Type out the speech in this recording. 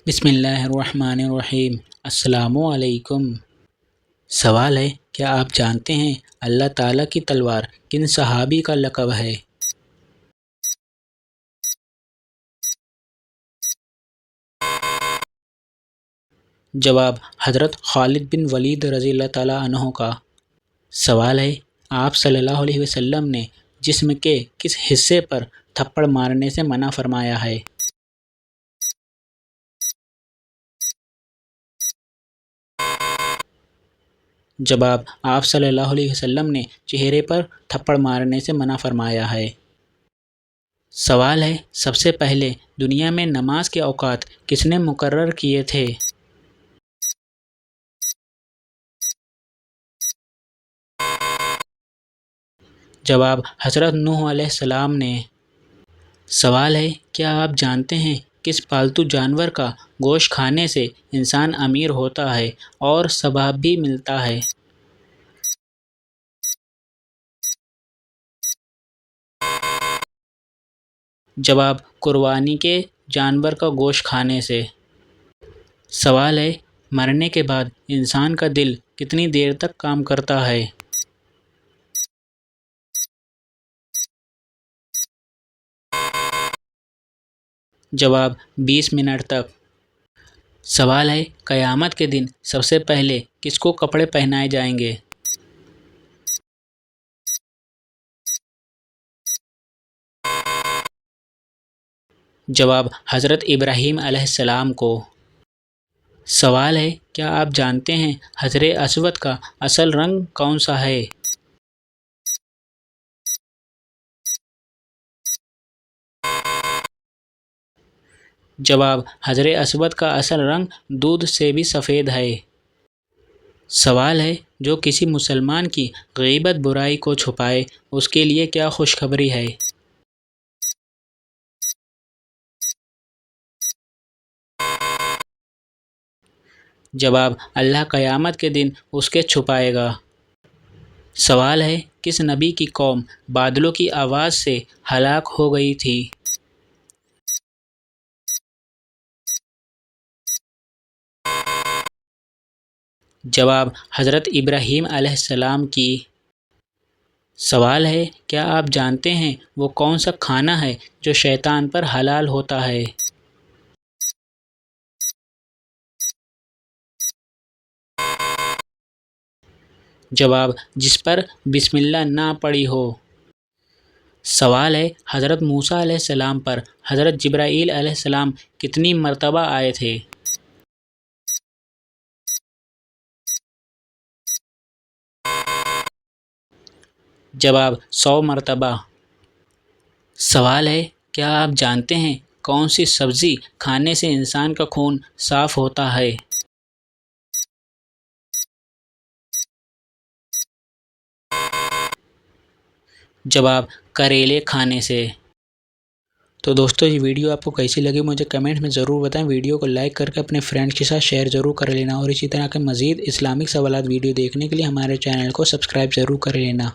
بسم اللہ الرحمن الرحیم۔ السلام علیکم۔ سوال ہے، کیا آپ جانتے ہیں اللہ تعالیٰ کی تلوار کن صحابی کا لقب ہے؟ جواب، حضرت خالد بن ولید رضی اللہ تعالیٰ عنہ کا۔ سوال ہے، آپ صلی اللہ علیہ وسلم نے جسم کے کس حصے پر تھپڑ مارنے سے منع فرمایا ہے؟ جواب، آپ صلی اللہ علیہ وسلم نے چہرے پر تھپڑ مارنے سے منع فرمایا ہے۔ سوال ہے، سب سے پہلے دنیا میں نماز کے اوقات کس نے مقرر کیے تھے؟ جواب، حضرت نوح علیہ السلام نے۔ سوال ہے، کیا آپ جانتے ہیں کس پالتو جانور کا گوشت کھانے سے انسان امیر ہوتا ہے اور ثواب بھی ملتا ہے؟ جواب، قربانی کے جانور کا گوشت کھانے سے۔ سوال ہے، مرنے کے بعد انسان کا دل کتنی دیر تک کام کرتا ہے؟ جواب، 20 منٹ تک۔ سوال ہے، قیامت کے دن سب سے پہلے کس کو کپڑے پہنائے جائیں گے؟ جواب، حضرت ابراہیم علیہ السلام کو۔ سوال ہے، کیا آپ جانتے ہیں حجر اسود کا اصل رنگ کون سا ہے؟ جواب، حجر اسود کا اصل رنگ دودھ سے بھی سفید ہے۔ سوال ہے، جو کسی مسلمان کی غیبت برائی کو چھپائے اس کے لیے کیا خوشخبری ہے؟ جواب، اللہ قیامت کے دن اس کے چھپائے گا۔ سوال ہے، کس نبی کی قوم بادلوں کی آواز سے ہلاک ہو گئی تھی؟ جواب، حضرت ابراہیم علیہ السلام کی۔ سوال ہے، کیا آپ جانتے ہیں وہ کون سا کھانا ہے جو شیطان پر حلال ہوتا ہے؟ جواب، جس پر بسم اللہ نہ پڑھی ہو۔ سوال ہے، حضرت موسیٰ علیہ السلام پر حضرت جبرائیل علیہ السلام کتنی مرتبہ آئے تھے؟ جواب، 100 مرتبہ۔ سوال ہے، کیا آپ جانتے ہیں کون سی سبزی کھانے سے انسان کا خون صاف ہوتا ہے؟ جواب، کریلے کھانے سے۔ تو دوستو، یہ ویڈیو آپ کو کیسی لگی مجھے کمنٹ میں ضرور بتائیں۔ ویڈیو کو لائک کر کے اپنے فرینڈز کے ساتھ شیئر ضرور کر لینا، اور اسی طرح کے مزید اسلامک سوالات ویڈیو دیکھنے کے لیے ہمارے چینل کو سبسکرائب ضرور کر لینا۔